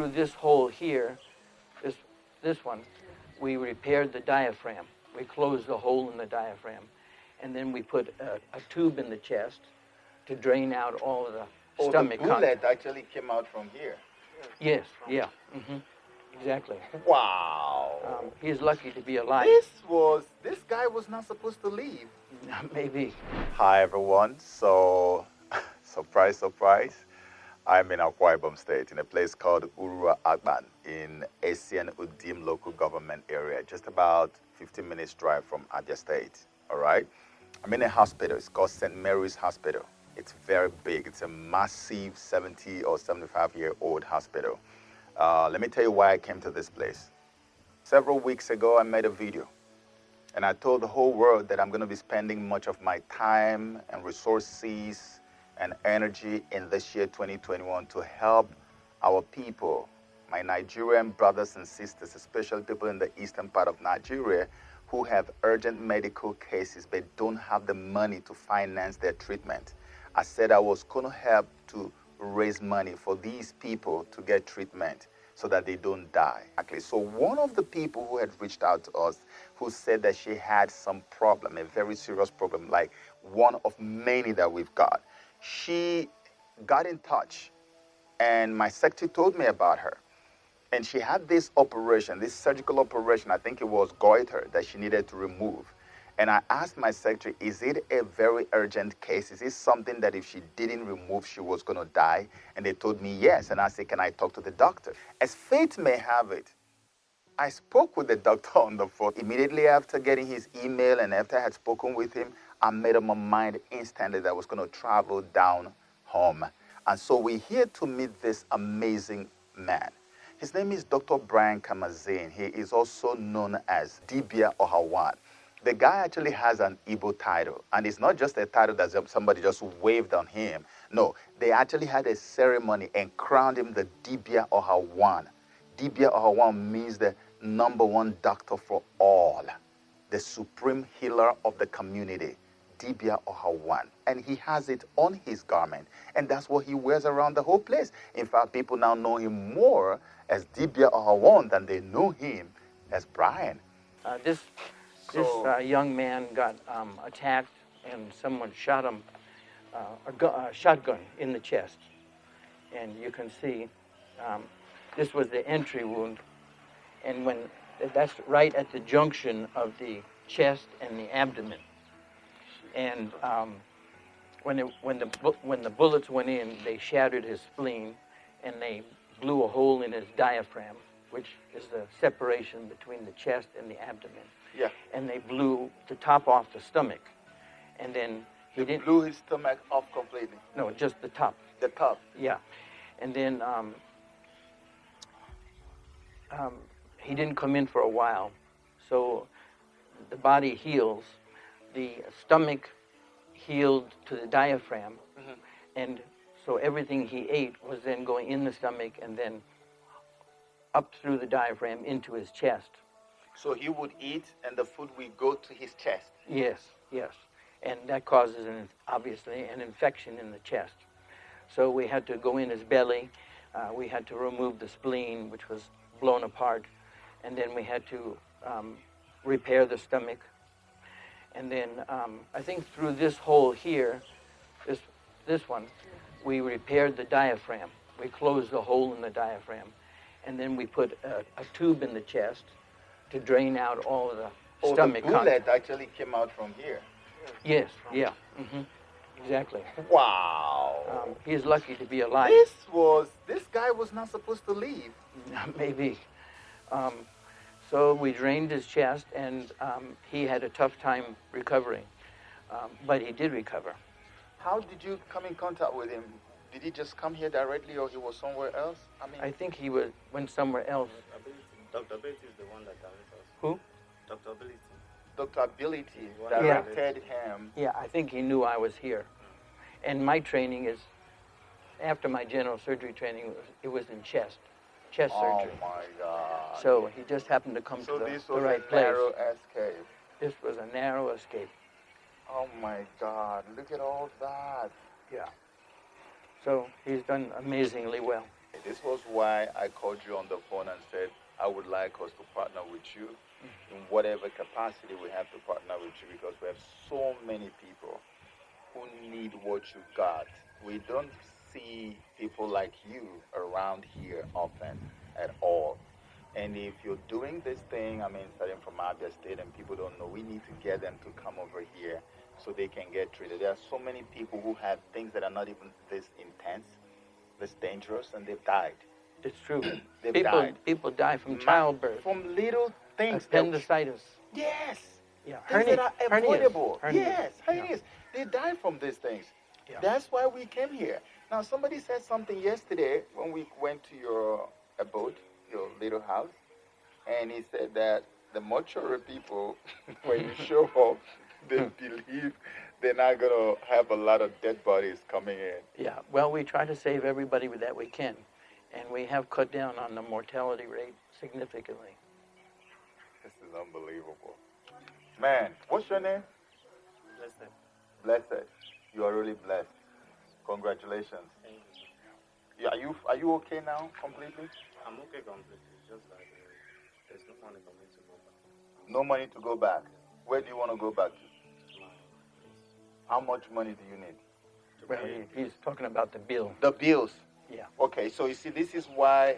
through this hole here, this one, we repaired the diaphragm. We closed the hole in the diaphragm, and then we put a tube in the chest to drain out all of the stomach. The bullet actually came out from here. Yes, yeah, exactly. Wow. He's lucky to be alive. This guy was not supposed to leave. Maybe. Hi everyone. So, surprise, surprise. I'm in Akwa Ibom State in a place called Urua Agban in Asian Udim local government area, just about 15 minutes drive from Abia State. All right. I'm in a hospital. It's called St. Mary's Hospital. It's very big. It's a massive 70 or 75-year-old hospital. Let me tell you why I came to this place. Several weeks ago, I made a video, and I told the whole world that I'm going to be spending much of my time and resources and energy in this year 2021 to help our people, my Nigerian brothers and sisters, especially people in the eastern part of Nigeria who have urgent medical cases but don't have the money to finance their treatment. I said I was going to help to raise money for these people to get treatment so that they don't die. So one of the people who had reached out to us, who said that she had some problem, a very serious problem, like one of many that we've got, she got in touch, and my secretary told me about her. And she had this operation, this surgical operation, I think it was goiter, that she needed to remove. And I asked my secretary, is it a very urgent case? Is it something that if she didn't remove, she was going to die? And they told me yes. And I said, can I talk to the doctor? As fate may have it, I spoke with the doctor on the phone. Immediately after getting his email and after I had spoken with him, I made up my mind instantly that I was going to travel down home. And so we're here to meet this amazing man. His name is Dr. Brian Camazine. He is also known as Dibia Ohawan. The guy actually has an Igbo title, and it's not just a title that somebody just waved on him. No, they actually had a ceremony and crowned him the Dibia Ohawan. Dibia Ohawan means the #1 doctor for all, the supreme healer of the community, Dibia Ohawan. And he has it on his garment, and that's what he wears around the whole place. In fact, people now know him more as Dibia Ohawan than they know him as Brian. This young man got attacked, and someone shot him a shotgun in the chest. And you can see this was the entry wound, and that's right at the junction of the chest and the abdomen. And when the bullets went in, they shattered his spleen, and they blew a hole in his diaphragm, which is the separation between the chest and the abdomen. Yeah. And they blew the top off the stomach, and then they blew his stomach off completely. No, just the top. The top. Yeah, and then he didn't come in for a while, so the body heals. The stomach healed to the diaphragm, and so everything he ate was then going in the stomach and then up through the diaphragm into his chest. So he would eat, and the food would go to his chest? Yes, yes. And that causes, obviously, an infection in the chest. So we had to go in his belly. We had to remove the spleen, which was blown apart. And then we had to repair the stomach. And then I think through this hole here, this one, we repaired the diaphragm. We closed the hole in the diaphragm. And then we put a tube in the chest to drain out all of the stomach. The bullet actually came out from here. Yes, yeah, exactly. Wow. He's lucky to be alive. This guy was not supposed to leave. Maybe. So we drained his chest, and he had a tough time recovering, but he did recover. How did you come in contact with him? Did he just come here directly, or he was somewhere else? I think he went somewhere else. Dr. Ability is the one that directed us. Who? Dr. Ability. Dr. Ability directed him. Yeah, I think he knew I was here. And my training is, after my general surgery training, it was in chest surgery. Oh my God. So he just happened to come to the right place. So this was a narrow escape. This was a narrow escape. Oh my God, look at all that. Yeah. So he's done amazingly well. This was why I called you on the phone and said I would like us to partner with you in whatever capacity we have to partner with you, because we have so many people who need what you got. We don't see people like you around here often at all. And if you're doing this thing, I mean, starting from Abia State and people don't know, we need to get them to come over here so they can get treated. There are so many people who have things that are not even this intense, this dangerous, and they've died. It's true. They've died. People die from childbirth, From little things. appendicitis. Yes. Yeah, Things that are avoidable. Hernias. Yes, Yeah. hernias. They die from these things. Yeah. That's why we came here. Now, somebody said something yesterday when we went to your abode, your little house, and he said that the mortuary people, when you show up, they believe they're not going to have a lot of dead bodies coming in. Yeah, well, we try to save everybody that we can, and we have cut down on the mortality rate significantly. This is unbelievable. Man, what's your name? Blessed. Blessed. You are really blessed. Congratulations. Thank you. Yeah, are you okay now completely? I'm okay completely. Just like there's no money for me to go back. No money to go back. Where do you want to go back to? My place. How much money do you need? Well, he's talking about the bill. The bills. Yeah. Okay, so you see, this is why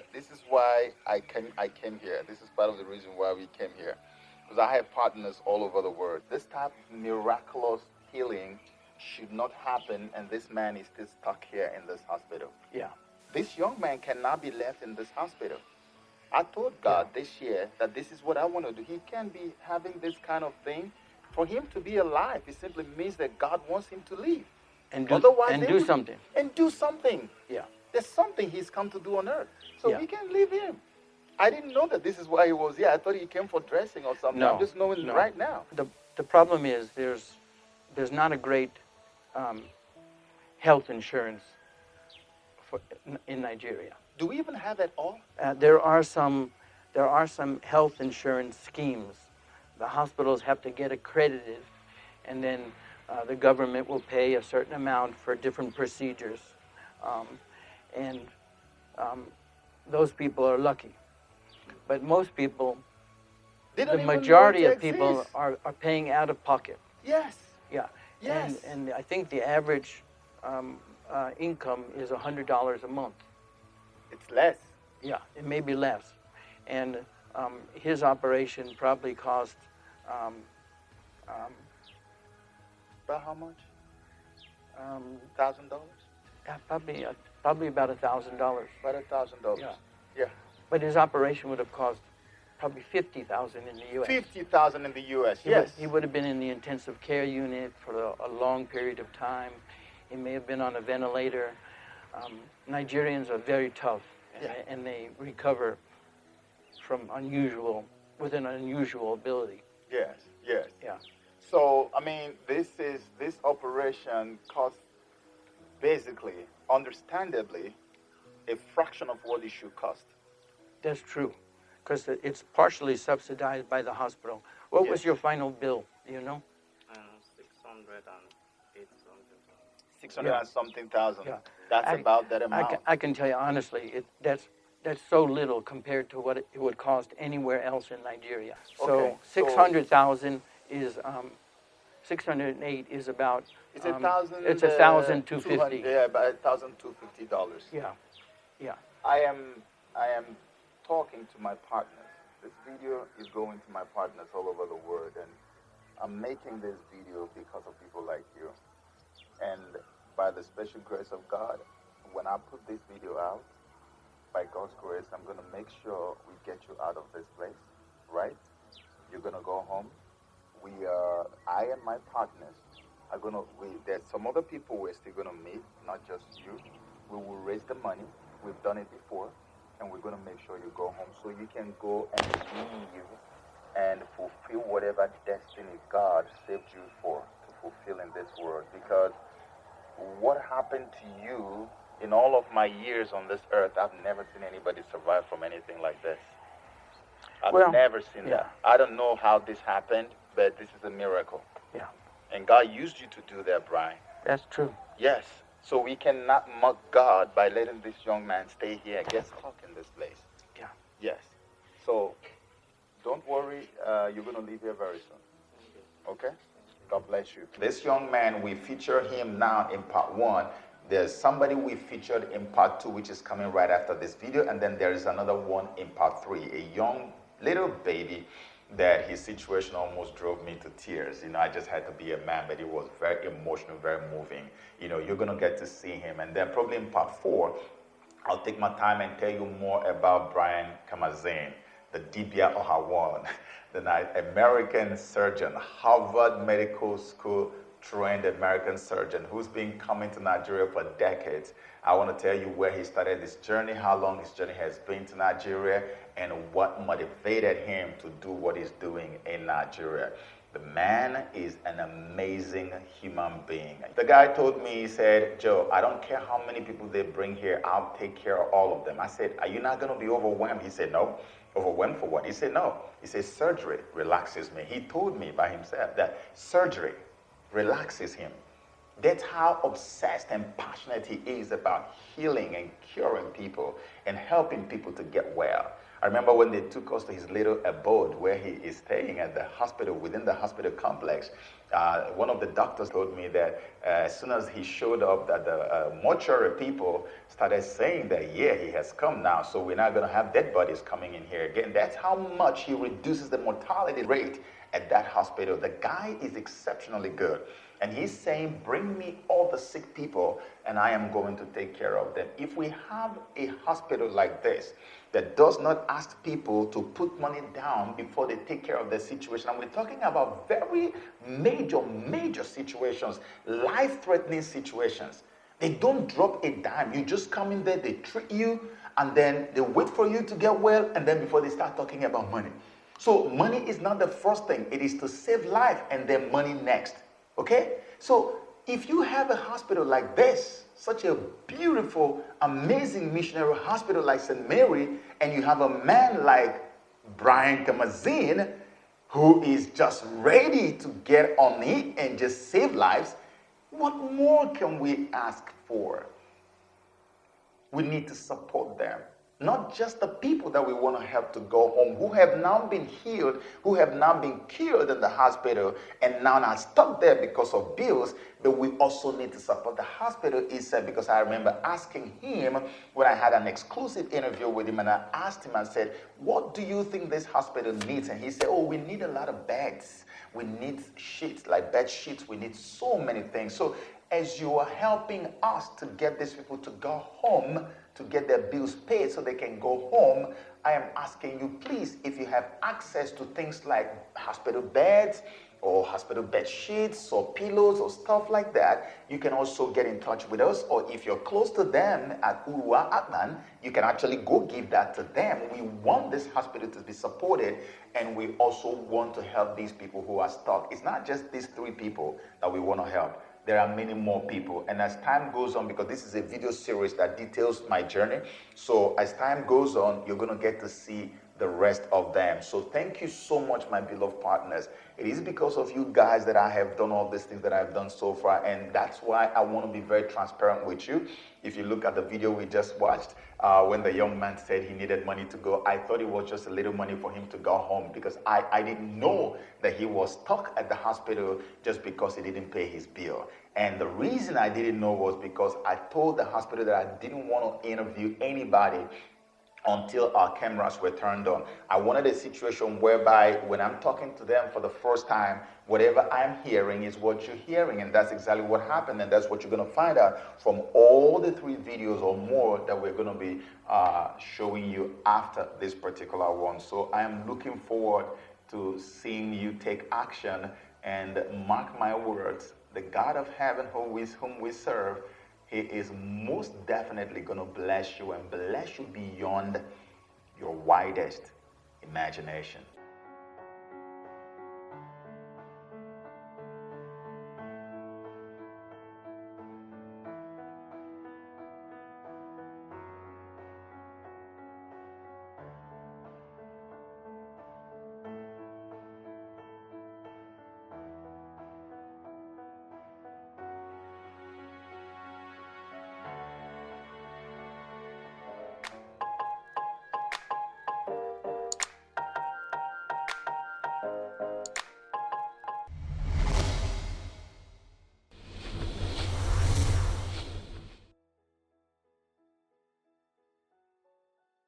I came here. This is part of the reason why we came here, because I have partners all over the world. This type of miraculous healing should not happen, and this man is still stuck here in this hospital. Yeah. This young man cannot be left in this hospital. I told God this year that this is what I want to do. He can't be having this kind of thing. For him to be alive, it simply means that God wants him to live. And do, Otherwise, and they do would- something. And do something. Yeah. There's something he's come to do on earth. So Yeah. we can leave him. I didn't know that this is why he was here. I thought he came for dressing or something. No, I'm just knowing no. right now. The problem is there's not a great health insurance in Nigeria. Do we even have that all? There are some health insurance schemes. The hospitals have to get accredited, and then the government will pay a certain amount for different procedures, and those people are lucky. But most people, They don't the even know majority it of people exists. are paying out of pocket. Yes. Yeah. Yes. And I think the average income is $100 a month. It's less. Yeah, it may be less. And his operation probably cost About how much? $1,000? probably about $1,000. About $1,000. Yeah. Yeah. But his operation would have cost probably $50,000 in the U.S. 50,000 in the U.S. He Yes. he would have been in the intensive care unit for a long period of time. He may have been on a ventilator. Nigerians are very tough, and they recover with an unusual ability. Yes. Yes. Yeah. So, I mean, this operation costs basically, understandably, a fraction of what it should cost. That's true, because it's partially subsidized by the hospital. What was Yes. your final bill, do you know? 608 something. 600 Yeah. and something thousand. Yeah. That's about that amount. I can tell you honestly, that's so little compared to what it would cost anywhere else in Nigeria. So Okay, so- 600,000 is 608 is about It's $1,000. it's $1,250. Yeah, about $1,250. Yeah, yeah. I am talking to my partners. This video is going to my partners all over the world, and I'm making this video because of people like you. And by the special grace of God, when I put this video out, by God's grace, I'm going to make sure we get you out of this place, right? You're going to go home. I and my partners are going to, there's some other people we're still going to meet, not just you. We will raise the money. We've done it before, and we're going to make sure you go home so you can go and leave and fulfill whatever destiny God saved you for to fulfill in this world. Because what happened to you in all of my years on this earth, I've never seen anybody survive from anything like this. I've never seen that. I don't know how this happened, but this is a miracle. Yeah. And God used you to do that, Brian. That's true. Yes. So we cannot mock God by letting this young man stay here and get stuck in this place. Yeah. Yes. So don't worry, you're going to leave here very soon. Okay? God bless you. This young man, we feature him now in part 1. There's somebody we featured in part 2, which is coming right after this video. And then there is another one in part 3, a young little baby that his situation almost drove me to tears. You know, I just had to be a man, but it was very emotional, very moving. You know, you're going to get to see him. And then probably in part 4, I'll take my time and tell you more about Brian Camazine, the Dibia Ohawan, the American surgeon, Harvard Medical School trained American surgeon who's been coming to Nigeria for decades. I want to tell you where he started this journey, how long his journey has been to Nigeria, and what motivated him to do what he's doing in Nigeria. The man is an amazing human being. The guy told me, he said, Joe, I don't care how many people they bring here, I'll take care of all of them. I said, are you not going to be overwhelmed? He said, no. Overwhelmed for what? He said, no. He said, surgery relaxes me. He told me by himself that surgery relaxes him. That's how obsessed and passionate he is about healing and curing people and helping people to get well. I remember when they took us to his little abode where he is staying at the hospital, within the hospital complex, one of the doctors told me that as soon as he showed up, that the mortuary people started saying that, yeah, he has come now, so we're not going to have dead bodies coming in here again. That's how much he reduces the mortality rate at that hospital. The guy is exceptionally good. And he's saying, bring me all the sick people and I am going to take care of them. If we have a hospital like this that does not ask people to put money down before they take care of their situation, and we're talking about very major situations, life-threatening situations. They don't drop a dime. You just come in there, they treat you, and then they wait for you to get well, and then before they start talking about money. So money is not the first thing. It is to save life and then money next. Okay? So if you have a hospital like this, such a beautiful, amazing missionary hospital like St. Mary, and you have a man like Brian Camazine, who is just ready to get on it and just save lives, what more can we ask for? We need to support them. Not just the people that we want to help to go home, who have now been healed, who have now been cured in the hospital, and now are stuck there because of bills, but we also need to support the hospital itself, because I remember asking him when I had an exclusive interview with him, and I asked him, I said, what do you think this hospital needs? And he said, oh, we need a lot of beds. We need sheets, like bed sheets. We need so many things. So as you are helping us to get these people to go home, to get their bills paid so they can go home, I am asking you, please, if you have access to things like hospital beds or hospital bed sheets or pillows or stuff like that, you can also get in touch with us. Or if you're close to them at Akman, you can actually go give that to them. We want this hospital to be supported, and we also want to help these people who are stuck. It's not just these 3 people that we want to help. There are many more people. And as time goes on, because this is a video series that details my journey, so as time goes on, you're going to get to see the rest of them. So thank you so much, my beloved partners. It is because of you guys that I have done all these things that I've done so far, and that's why I want to be very transparent with you. If you look at the video we just watched, when the young man said he needed money to go, I thought it was just a little money for him to go home, because I didn't know that he was stuck at the hospital just because he didn't pay his bill. And the reason I didn't know was because I told the hospital that I didn't want to interview anybody until our cameras were turned on. I wanted a situation whereby when I'm talking to them for the first time, whatever I'm hearing is what you're hearing, and that's exactly what happened, and that's what you're going to find out from all the 3 videos or more that we're going to be showing you after this particular one. So I am looking forward to seeing you take action, and mark my words, the God of heaven whom we serve, He is most definitely going to bless you, and bless you beyond your widest imagination.